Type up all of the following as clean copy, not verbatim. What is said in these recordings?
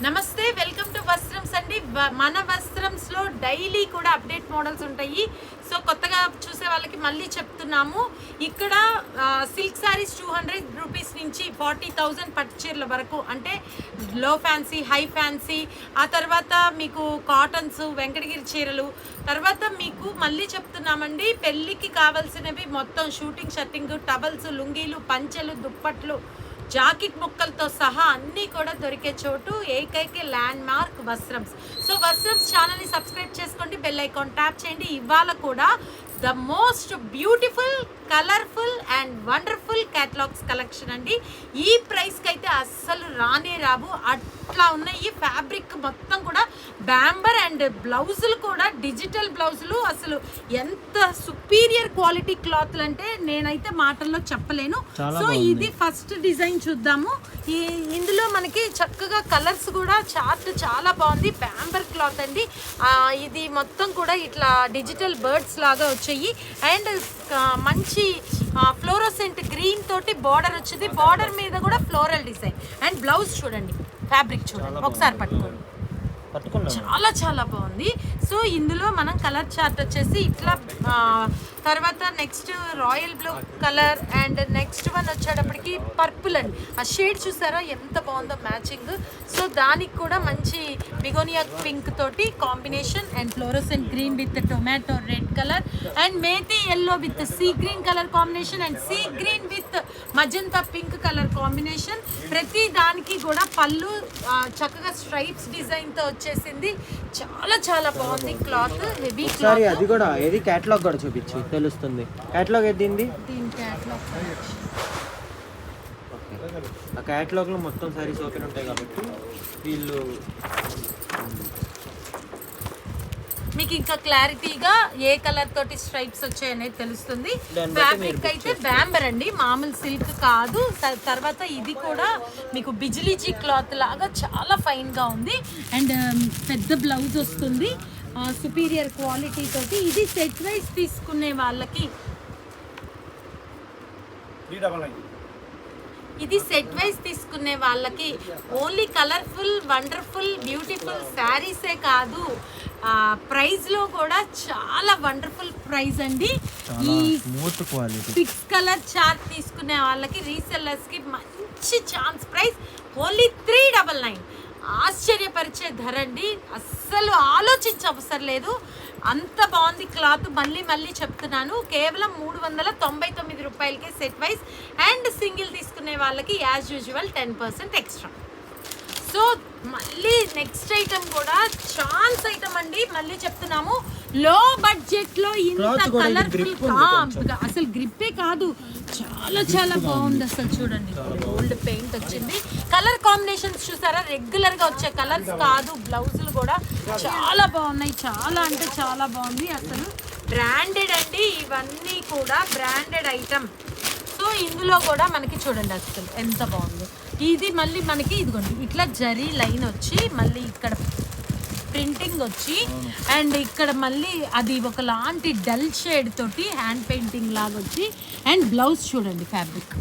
నమస్తే, welcome to Vastrams అండి. మన వస్త్రమ్స్ లో డైలీ కూడా అప్డేట్ మోడల్స్ ఉంటాయి. సో కొత్తగా చూసే వాళ్ళకి మళ్ళీ చెప్తున్నాము, ఇక్కడ సిల్క్ సారీస్ 200 రూపీస్ నుంచి 40,000 పట్టు చీరల వరకు, అంటే లో ఫ్యాన్సీ, హై ఫ్యాన్సీ, ఆ తర్వాత మీకు కాటన్స్, వెంకటగిరి చీరలు, తర్వాత మీకు మళ్ళీ చెప్తున్నామండి పెళ్ళికి కావాల్సినవి మొత్తం షూటింగ్, షర్టింగ్, టవల్స్, లుంగీలు, పంచెలు, దుప్పట్లు, జాకెట్ ముక్కలతో సహా అన్నీ కూడా దొరికే చోటు ఏకైక land mark Vastrams. So Vastrams ఛానల్ని సబ్స్క్రైబ్ చేసుకోండి, బెల్ ఐకాన్ ట్యాప్ చేయండి. ఇవాళ కూడా the most beautiful, colourful and wonderful catalogues collection అండి. ఈ ప్రైస్కి అయితే అస్సలు రానే రావు, అట్లా ఉన్నాయి. ఈ ఫ్యాబ్రిక్ మొత్తం కూడా బ్యాంబర్ అండ్ బ్లౌజులు కూడా డిజిటల్ బ్లౌజులు, అసలు ఎంత సుపీరియర్ క్వాలిటీ క్లాత్లు అంటే నేనైతే మాటల్లో చెప్పలేను. సో ఇది ఫస్ట్ డిజైన్ చూద్దాము. ఇందులో మనకి చక్కగా కలర్స్ కూడా చార్ట్ చాలా బాగుంది. బ్యాంబర్ క్లాత్ అండి. ఇది మొత్తం కూడా ఇట్లా డిజిటల్ బర్డ్స్ లాగా వచ్చాయి అండ్ మంచి ఫ్లోరోసెంట్ గ్రీన్ తోటి బార్డర్ వచ్చింది. బార్డర్ మీద కూడా ఫ్లోరల్ డిజైన్ అండ్ బ్లౌజ్ చూడండి, ఫ్యాబ్రిక్ చూడండి, ఒకసారి పట్టుకోండి, చాలా చాలా బాగుంది. సో ఇందులో మనం కలర్ చార్ట్ వచ్చేసి ఇట్లా, తర్వాత next royal blue colour and next one వచ్చేటప్పటికి పర్పుల్ అండి. ఆ షేడ్ చూసారా ఎంత బాగుందో మ్యాచింగ్. సో దానికి కూడా మంచి బిగోనియా పింక్ తోటి combination and fluorescent green with tomato red colour and methi yellow with sea green colour combination and sea green with magenta pink colour combination. ప్రతి దానికి కూడా పళ్ళు చక్కగా స్ట్రైప్స్ డిజైన్ తో వచ్చేసింది. చాలా చాలా బాగుంది క్లాత్, హెవీ క్లాత్. అది కూడా ఏది కేటలాగ్ కూడా చూపించి తెలుస్తుంది. కేటలాగ్ ఏది దీని కేటలాగ్, ఆ కేటలాగ్ లో మొత్తం సారీస్ ఓపెన్ ఉంటాయి కాబట్టి వీళ్ళు మీకు ఇంకా క్లారిటీగా ఏ కలర్ తోటి స్ట్రైప్స్ వచ్చాయనేది తెలుస్తుంది. ఫ్యాబ్రిక్ అయితే బ్యాంబర్ అండి, మామూలు సిల్క్ కాదు. తర్వాత ఇది కూడా మీకు బిజిలీజీ క్లాత్ లాగా చాలా ఫైన్ గా ఉంది అండ్ పెద్ద బ్లౌజ్ వస్తుంది, సుపీరియర్ క్వాలిటీ తోటి. ఇది సెట్ వైజ్ తీసుకునే వాళ్ళకి, ఇది సెట్ వైజ్ తీసుకునే వాళ్ళకి ఓన్లీ కలర్ఫుల్, వండర్ఫుల్, బ్యూటిఫుల్ శారీసే కాదు, ప్రైస్లో కూడా చాలా వండర్ఫుల్ ప్రైస్ అండి. ఈ 6 కలర్ చార్ట్ తీసుకునే వాళ్ళకి, రీసెల్లర్స్కి మంచి ఛాన్స్. Price only 399. ఆశ్చర్యపరిచే ధర అండి, అస్సలు ఆలోచించవసరం లేదు, అంత బాగుంది క్లాత్. మళ్ళీ చెప్తున్నాను, కేవలం 399 రూపాయలకే సెట్ వైజ్ అండ్ సింగిల్ తీసుకునే వాళ్ళకి యాజ్ యూజువల్ 10% ఎక్స్ట్రా. సో మళ్ళీ నెక్స్ట్ ఐటమ్ కూడా ఛాన్స్ ఐటమ్ అండి, మళ్ళీ చెప్తున్నాము లో బడ్జెట్ లో ఇంత కలర్ఫుల్, అసలు గ్రిప్పే కాదు, చాలా చాలా బాగుంది. అసలు చూడండి, గోల్డ్ పెయింట్ వచ్చింది. కలర్ కాంబినేషన్స్ చూసారా, రెగ్యులర్ గా వచ్చే కలర్స్ కాదు. బ్లౌజులు కూడా చాలా బాగున్నాయి, చాలా అంటే చాలా బాగుంది. అసలు బ్రాండెడ్ అండి, ఇవన్నీ కూడా బ్రాండెడ్ ఐటమ్. సో ఇందులో కూడా మనకి చూడండి అసలు ఎంత బాగుంది. ఇది మళ్ళీ మనకి ఇదిగోండి ఇట్లా జరీ లైన్ వచ్చి, మళ్ళీ ఇక్కడ ప్రింటింగ్ వచ్చి అండ్ ఇక్కడ మళ్ళీ అది ఒకలాంటి డల్ షేడ్ తోటి హ్యాండ్ పెయింటింగ్ లాగా వచ్చి అండ్ బ్లౌజ్ చూడండి ఫ్యాబ్రిక్.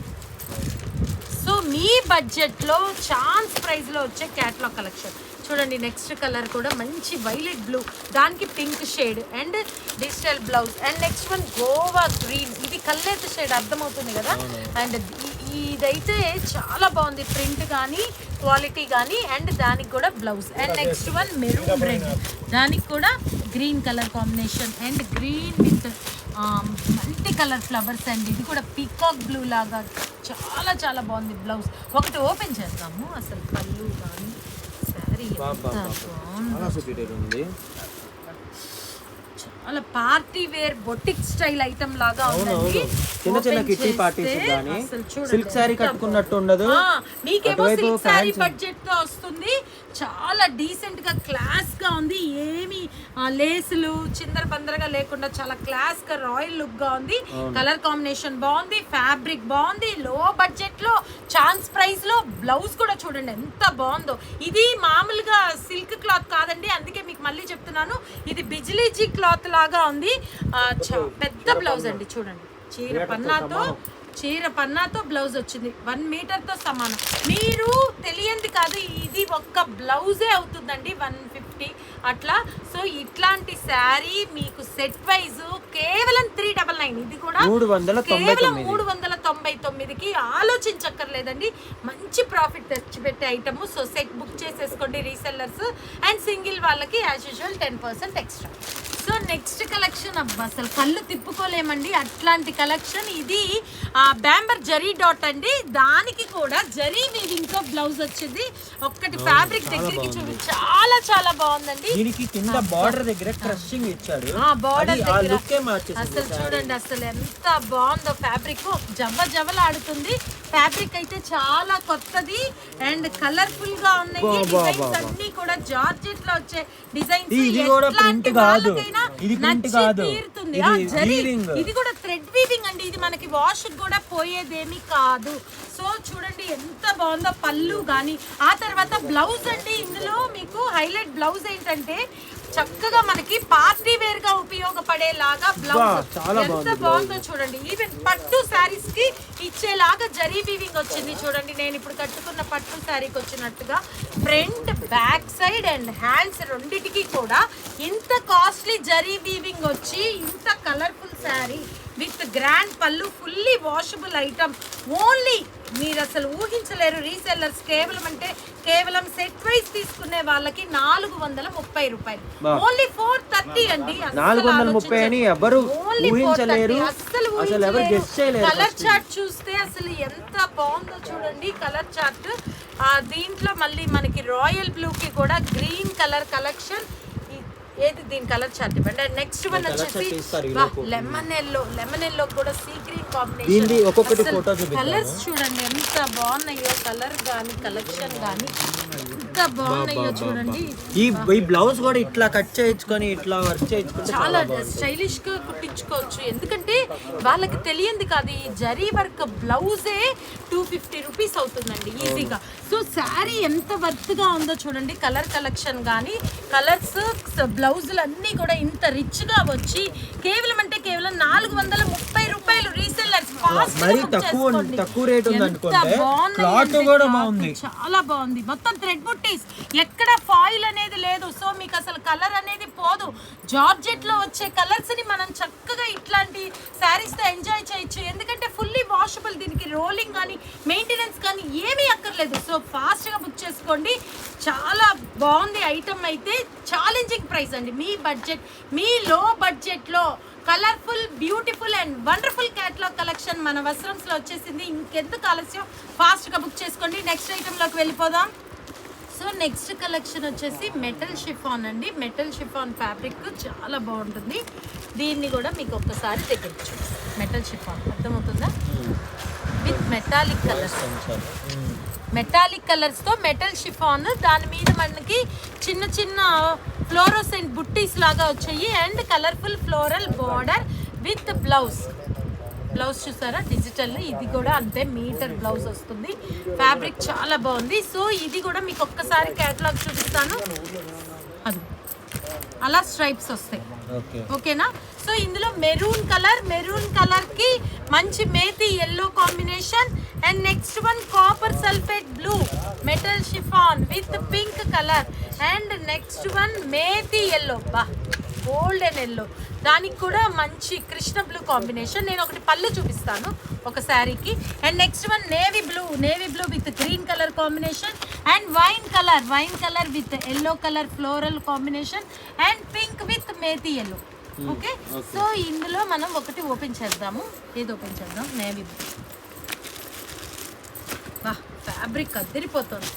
సో మీ బడ్జెట్లో ఛాన్స్ ప్రైస్లో వచ్చే క్యాటలాగ్ కలెక్షన్ చూడండి. నెక్స్ట్ కలర్ కూడా మంచి వైలెట్ బ్లూ, దానికి pink shade and digital blouse and next one Goa green, ఇది కల్లేత షేడ్ అర్థమవుతుంది కదా. అండ్ ఇదైతే చాలా బాగుంది, ప్రింట్ కానీ క్వాలిటీ కానీ అండ్ దానికి కూడా blouse. And next one maroon red, దానికి కూడా green colour combination and green with multi colour flowers and ఇది కూడా పీకాక్ బ్లూ లాగా చాలా చాలా బాగుంది. బ్లౌజ్ ఒకటి ఓపెన్ చేద్దాము. అసలు పళ్ళు కానీ శారీ ఉంది, చాలా party wear boutique style item లాగా ఉందండి. చిన్న చిన్న కిట్టి పార్టీస్ గాని సిల్క్ సారీ కట్టుకున్నట్టు ఉండదు. మీకేమో సిల్క్ సారీ బడ్జెట్ తో వస్తుంది, చాలా డీసెంట్ గా క్లాస్ గా ఉంది. ఏమి లేసులు చిందర బందరగా లేకుండా చాలా క్లాస్ గా రాయల్ లుక్ గా ఉంది. కలర్ కాంబినేషన్ బాగుంది, ఫ్యాబ్రిక్ బాగుంది. లో బడ్జెట్ లో ఛాన్స్ ప్రైస్ లో బ్లౌజ్ కూడా చూడండి ఎంత బాగుందో. ఇది మామూలుగా సిల్క్ క్లాత్ కాదండి, అందుకే మీకు మళ్ళీ చెప్తున్నాను, ఇది బిజిలీజీ క్లాత్ లాగా ఉంది. పెద్ద బ్లౌజ్ అండి చూడండి, చీర పన్నాతో చీర పన్నాతో బ్లౌజ్ వచ్చింది, 1 మీటర్తో సమానం. మీరు తెలియంది కాదు, ఇది ఒక్క బ్లౌజే అవుతుందండి 150 అట్లా. సో ఇట్లాంటి శారీ మీకు సెట్ వైజ్ కేవలం 399, ఇది కూడా కేవలం 399కి ఆలోచించక్కర్లేదండి. మంచి ప్రాఫిట్ తెచ్చిపెట్టే ఐటమ్. సో సెట్ బుక్ చేసేసుకోండి రీసెల్లర్స్, అండ్ సింగిల్ వాళ్ళకి as usual 10% extra. So next collection అబ్బా అసలు కళ్ళు తిప్పుకోలేమండి, అట్లాంటి కలెక్షన్. ఇది బ్యాంబర్ జరీ డాట్ అండి, దానికి కూడా జరీ వీవింగ్ తో బ్లౌజ్ వచ్చింది. ఒక్కటి ఫ్యాబ్రిక్ దగ్గరికి చూపి, చాలా చాలా బాగుందండి. దీనికి కింద బార్డర్ దగ్గర క్రషింగ్ ఇచ్చాడు, బార్డర్ దగ్గర అసలు చూడండి అసలు ఎంత బాగుందో. ఫ్యాబ్రిక్ జవ్వలాడుతుంది. ఫ్యాబ్రిక్ అయితే చాలా కొత్తది అండ్ కలర్ఫుల్ గా ఉన్నాయి. డిజైన్స్ అన్ని కూడా జార్జెట్ లో వచ్చే డిజైన్స్. ఇది కూడా ప్రింట్ కాదు, ఇది ప్రింట్ కాదు, ఇది కూడా థ్రెడ్ వీవింగ్ అండి. ఇది మనకి వాష్ కూడా పోయేదేమి కాదు. సో చూడండి ఎంత బాగుందో పళ్ళు గానీ. ఆ తర్వాత బ్లౌజ్ అండి, ఇందులో మీకు హైలైట్ బ్లౌజ్ ఏంటంటే చక్కగా మనకి పార్టీ వేర్ గా ఉపయోగపడేలాగా బ్లౌజ్ ఎంత బాగుందో చూడండి. ఈవెన్ పట్టు శారీస్ కి ఇచ్చేలాగా జరీ వీవింగ్ వచ్చింది చూడండి. నేను ఇప్పుడు కట్టుకున్న పట్టు శారీకి వచ్చినట్టుగా front back side and hands రెండిటికి కూడా ఇంత కాస్ట్లీ జరీ వీవింగ్ వచ్చి, ఇంత కలర్ఫుల్ శారీ విత్ గ్రాండ్ పళ్ళు, ఫుల్లీ వాషబుల్ ఐటమ్. ఓన్లీ మీరు అసలు ఊహించలేరు రీసెల్లర్స్. కేవలం అంటే కేవలం సెట్ వైజ్ తీసుకునే వాళ్ళకి 430 రూపాయలు, ఓన్లీ 430 అండి. 430 అని ఎవరు ఊహించలేరు, అసలు కలర్ చార్ట్ చూస్తే అసలు ఎంత బాగుందో చూడండి కలర్ చార్ట్. దీంట్లో మళ్ళీ మనకి రాయల్ బ్లూ కి కూడా గ్రీన్ కలర్ కలెక్షన్. ఏది దీని కలర్ చార్ట్ ఇవ్వండి. నెక్స్ట్ వన్ వచ్చేసి లెమన్ ఎల్లో కూడా సీ గ్రీన్ కాంబినేషన్. కలర్స్ చూడండి ఎంత బాగున్నాయో, కలర్ గానీ కలెక్షన్ గానీ ఎంత బాగున్నాయో చూడండి. ఈ బ్లౌజ్ కూడా ఇట్లా కట్ చేయించుకొని ఇట్లా వర్క్ చేయించుకొని చాలా స్టైలిష్ గా కుట్టించుకోవచ్చు. ఎందుకంటే వాళ్ళకి తెలియంది కాదు, ఈ జరీ వర్క్ బ్లౌజే 250 రూపీస్ అవుతుందండి ఈజీగా. సో శారీ ఎంత వర్త్ గా ఉందో చూడండి. కలర్ కలెక్షన్ కానీ కలర్స్ బ్లౌజులు అన్నీ కూడా ఇంత రిచ్ గా వచ్చి కేవలం అంటే కేవలం 430 రూపాయలు. రీసెల్లర్స్ తక్కువ రేట్ ఉంది అనుకోండి. క్లాత్ కూడా బాగుంది, చాలా బాగుంది. మొత్తం థ్రెడ్ బుట్టీస్, ఎక్కడ ఫాయిల్ అనేది లేదు. సో మీకు అసలు కలర్ అనేది పోదు. జార్జెట్ లో వచ్చే కలర్స్ ని మనం చక్కగా ఇట్లాంటి శారీస్ తో ఎంజాయ్ చేయొచ్చు. ఎందుకంటే ఫుల్లీ వాషబుల్, దీనికి రోలింగ్ కానీ మెయింటెనెన్స్ కానీ ఏమీ అక్కర్లేదు. సో ఫాస్ట్ గా బుక్ చేసుకోండి. చాలా బాగుంది ఐటమ్ అయితే. ఛాలెంజింగ్ ప్రైస్ అండి. మీ బడ్జెట్, మీ లో బడ్జెట్ లో colourful, beautiful and wonderful catalogue collection మన వస్త్రంస్ లో వచ్చేసింది. ఇంకెందుకు ఆలస్యం, ఫాస్ట్ గా బుక్ చేసుకోండి. నెక్స్ట్ ఐటమ్ లోకి వెళ్ళిపోదాం. సో నెక్స్ట్ కలెక్షన్ వచ్చేసి మెటల్ షిఫాన్ అండి. మెటల్ షిఫాన్ ఫ్యాబ్రిక్ చాలా బాగుంటుంది. దీన్ని కూడా మీకు ఒక్కసారి దగ్గరికి చూపిస్తాను. మెటల్ షిఫాన్ అర్థమవుతుందా, విత్ మెటాలిక్ కలర్స్. మెటాలిక్ కలర్స్తో మెటల్ షిఫాన్, దాని మీద మనకి చిన్న చిన్న ఫ్లోరోసెంట్ బుట్టీస్ లాగా వచ్చాయి and colourful floral border with blouse. Blouse చూసారా డిజిటల్, ఇది కూడా అంతే మీటర్ బ్లౌజ్ వస్తుంది. ఫ్యాబ్రిక్ చాలా బాగుంది. సో ఇది కూడా మీకు ఒక్కసారి క్యాటలాగ్ చూపిస్తాను. అది అలా స్ట్రైప్స్ వస్తాయి, ఓకేనా. సో ఇందులో మెరూన్ కలర్ కి మంచి methi yellow combination and next one copper sulphate blue metal chiffon with pink colour and next one methi yellow, బా గోల్డెన్ ఎల్లో, దానికి కూడా మంచి కృష్ణ బ్లూ కాంబినేషన్. నేను ఒకటి పళ్ళు చూపిస్తాను ఒక శారీకి. And next one navy blue with green colour combination and wine colour with yellow colour floral combination and pink with methi yellow. Okay, so ఇందులో మనం ఒకటి ఓపెన్ చేద్దాము. ఏది ఓపెన్ చేద్దాం? Navy blue. బా ఫ్యాబ్రిక్ అదిరిపోతుంది.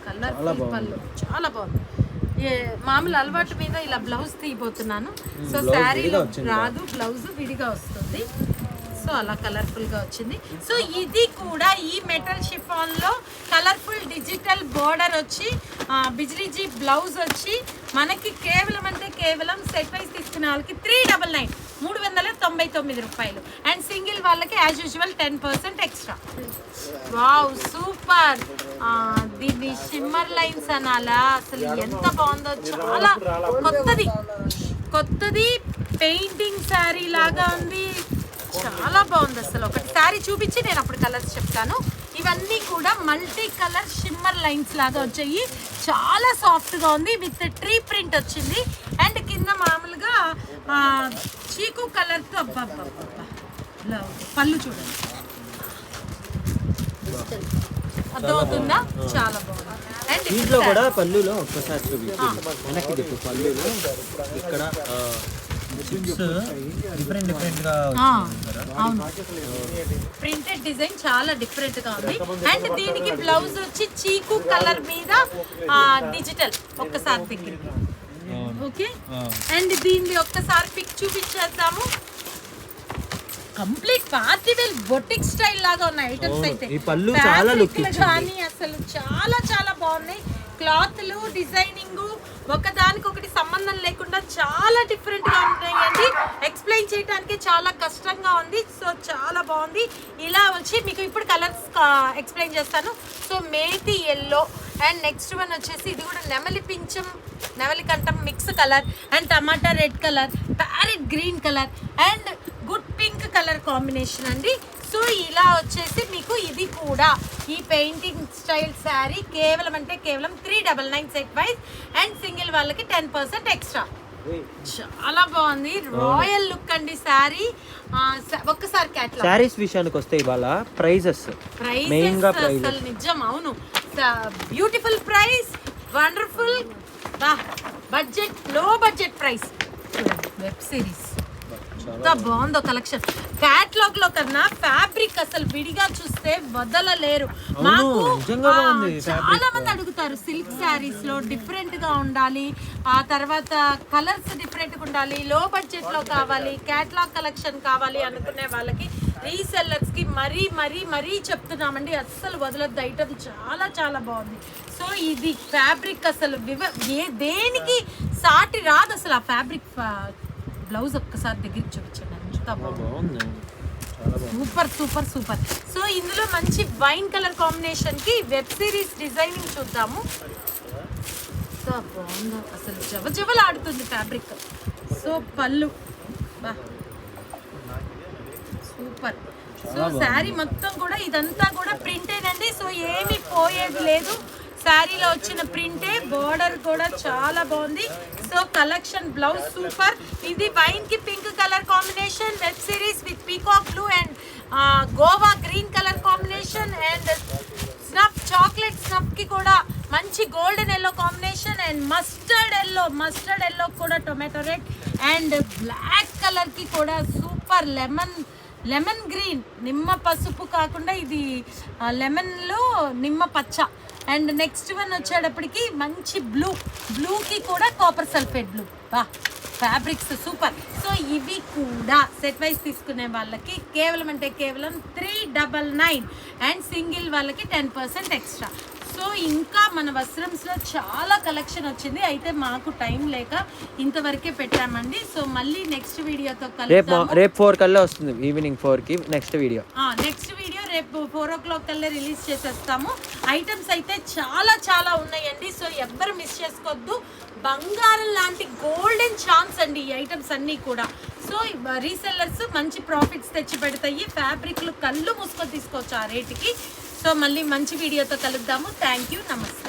కలర్ పళ్ళు చాలా బాగుంది. మామూలు అలవాటు మీద ఇలా బ్లౌజ్ తీయబోతున్నాను. సో శారీ రాదు, బ్లౌజ్ విడిగా వస్తుంది. సో అలా కలర్ఫుల్గా వచ్చింది. సో ఇది కూడా ఈ మెటల్ షిఫాన్లో కలర్ఫుల్ డిజిటల్ బోర్డర్ వచ్చి బిజ్లీజీ బ్లౌజ్ వచ్చి మనకి కేవలం అంటే కేవలం సెట్ వైజ్ తీసుకునే వాళ్ళకి 399 399 రూపాయలు అండ్ సింగిల్ వాళ్ళకి as usual 10% extra. Wow super. దీన్ని షిమ్మర్ లైన్స్ అనాలా, అసలు ఎంత బాగుందో. చాలా కొత్తది పెయింటింగ్ శారీ లాగా ఉంది, చాలా బాగుంది అసలు. ఒకటి శారీ చూపించి నేను అప్పుడు కలర్స్ చెప్తాను. ఇవన్నీ కూడా మల్టీ కలర్ షిమ్మర్ లైన్స్ లాగా వచ్చాయి, చాలా సాఫ్ట్గా ఉంది, విత్ ట్రీ ప్రింట్ వచ్చింది. అండ్ కింద మామూలుగా చీకు కలర్తో పళ్ళు చూడండి, అర్థమవుతుందా? చాలా బాగుంది. అండ్ దీంట్లో కూడా పళ్ళులో ఒక్కసారి వెనక్కి దిక్కు పళ్ళులో ఇక్కడ డిఫరెంట్ డిఫరెంట్ గా అవును, ప్రింటెడ్ డిజైన్ చాలా డిఫరెంట్ గా ఉంది. అండ్ దీనికి బ్లౌజ్ వచ్చి చీకు కలర్ మీద డిజిటల్. ఒక్కసారి దగ్గర ఓకే. అండ్ దీన్ని ఒక్కసారి పిక్ చూపించేద్దాము. Complete party wear boutique style లాగా ఉన్నాయి ఐటమ్స్ అయితే. కానీ అసలు చాలా చాలా బాగున్నాయి. క్లాత్లు, డిజైనింగ్ ఒకదానికొకటి సంబంధం లేకుండా చాలా డిఫరెంట్ గా ఉంటాయండి. ఎక్స్ప్లెయిన్ చేయడానికి చాలా కష్టంగా ఉంది. సో చాలా బాగుంది. ఇలా వచ్చి మీకు ఇప్పుడు కలర్స్ ఎక్స్ప్లెయిన్ చేస్తాను. So methi yellow and next one వచ్చేసి ఇది కూడా నెమలి పింఛం, నెమలి కంఠం mix colour and tomato red colour, parrot green colour and good pink colour combination అండి. సో ఇలా వచ్చేసి మీకు ఇది కూడా ఈ పెయింటింగ్ స్టైల్ శారీ కేవలం అంటే కేవలం 399 సెట్ వైజ్ అండ్ సింగిల్ వాళ్ళకి 10% ఎక్స్ట్రా. చాలా బాగుంది, రాయల్ లుక్ అండి శారీ. ఒక్కసారి క్యాటలాగ్ శారీస్ విషయానికి వస్తే ఇవాళ ప్రైజెస్ అసలు నిజం, అవును, బ్యూటిఫుల్ ప్రైస్, వండర్ఫుల్ బడ్జెట్, లో బడ్జెట్ ప్రైస్. వెబ్ సిరీస్ ఎంత బాగుందో కలెక్షన్. క్యాటలాగ్ లో కన్నా ఫ్యాబ్రిక్ అసలు విడిగా చూస్తే వదలలేరు. మాకు చాలా మంది అడుగుతారు సిల్క్ శారీస్ లో డిఫరెంట్ గా ఉండాలి, ఆ తర్వాత కలర్స్ డిఫరెంట్ గా ఉండాలి, లో బడ్జెట్ లో కావాలి, క్యాటలాగ్ కలెక్షన్ కావాలి అనుకునే వాళ్ళకి, రీసెల్లర్స్ కి మరీ మరీ మరీ చెప్తున్నామండి, అస్సలు వదలొద్దు. ఐటమ్ చాలా చాలా బాగుంది. సో ఇది ఫ్యాబ్రిక్ అసలు దేనికి సాటి రాదు అసలు. ఆ ఫ్యాబ్రిక్ బ్లౌజ్ ఒక్కసారి దగ్గరికి చూపించండి, ఎంత బాగుంది, సూపర్ సూపర్ సూపర్. సో ఇందులో మంచి వైన్ కలర్ కాంబినేషన్ కి వెబ్ సిరీస్ డిజైనింగ్ చూద్దాము. ఎంత బాగుందో అసలు, జవజవలాడుతుంది ఫ్యాబ్రిక్. సో పళ్ళు సూపర్. సో శారీ మొత్తం కూడా ఇదంతా కూడా ప్రింటెడ్ అండి. సో ఏమీ పోయేది లేదు, శారీలో వచ్చిన ప్రింటే. బోర్డర్ కూడా చాలా బాగుంది. So collection blouse super. ఇది వైన్ కి pink colour combination, web series with peacock blue and Goa green colour combination and snuff, chocolate snuff కి కూడా మంచి golden yellow combination and mustard yellow కూడా tomato red and black colour కి కూడా super lemon green, నిమ్మ పసుపు కాకుండా ఇది లెమన్లో నిమ్మ పచ్చ. అండ్ నెక్స్ట్ వన్ వచ్చేటప్పటికి మంచి బ్లూకి కూడా copper sulphate blue. Fabrics super. So ఇవి కూడా సెట్ వైజ్ తీసుకునే వాళ్ళకి కేవలం అంటే కేవలం 399 అండ్ సింగిల్ వాళ్ళకి 10% ఎక్స్ట్రా. సో ఇంకా మన వస్త్రంస్లో చాలా కలెక్షన్ వచ్చింది, అయితే మాకు టైం లేక ఇంతవరకే పెట్టామండి. సో మళ్ళీ నెక్స్ట్ వీడియోతో రేపు 4 కల్లా వస్తుంది, ఈవినింగ్ 4కి నెక్స్ట్ వీడియో రేపు 4 o'clock కల్లా రిలీజ్ చేసేస్తాము. ఐటమ్స్ అయితే చాలా చాలా ఉన్నాయండి. సో ఎవ్వరు మిస్ చేసుకోవద్దు. బంగారం లాంటి గోల్డెన్ ఛాన్స్ అండి ఈ ఐటమ్స్ అన్నీ కూడా. సో రీసెల్లర్స్ మంచి ప్రాఫిట్స్ తెచ్చి పెడతాయి. ఫ్యాబ్రిక్లు కళ్ళు మూసుకొని తీసుకోవచ్చు ఆ రేటుకి. సో మళ్ళీ మంచి వీడియోతో కలుద్దాము. థ్యాంక్ యూ, నమస్తే.